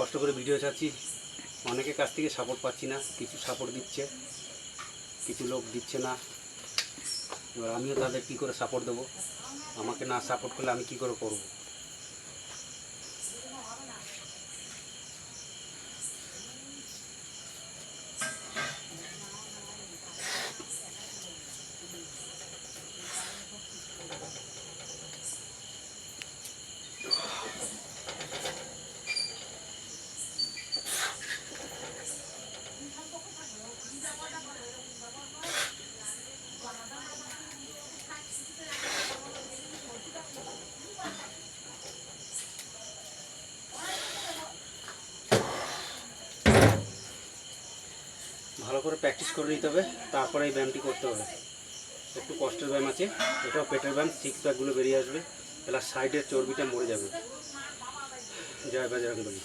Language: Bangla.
কষ্ট করে ভিডিও ছাড়ছি, অনেকের কাছ থেকে সাপোর্ট পাচ্ছি না। কিছু সাপোর্ট দিচ্ছে, কিছু লোক দিচ্ছে না। এবার আমিও তাদের কী করে সাপোর্ট দেবো? আমাকে না সাপোর্ট করলে আমি কী করে করব? ভালো করে প্র্যাকটিস করে নিতে হবে, তারপরে এই ব্যায়ামটি করতে হবে। একটু কষ্টের ব্যায়াম আছে, এটাও পেটের ব্যায়াম। সিক্স প্যাকগুলো বেরিয়ে আসবে, প্লাস সাইডের চর্বিটা মরে যাবে। জয় বজরংবলী।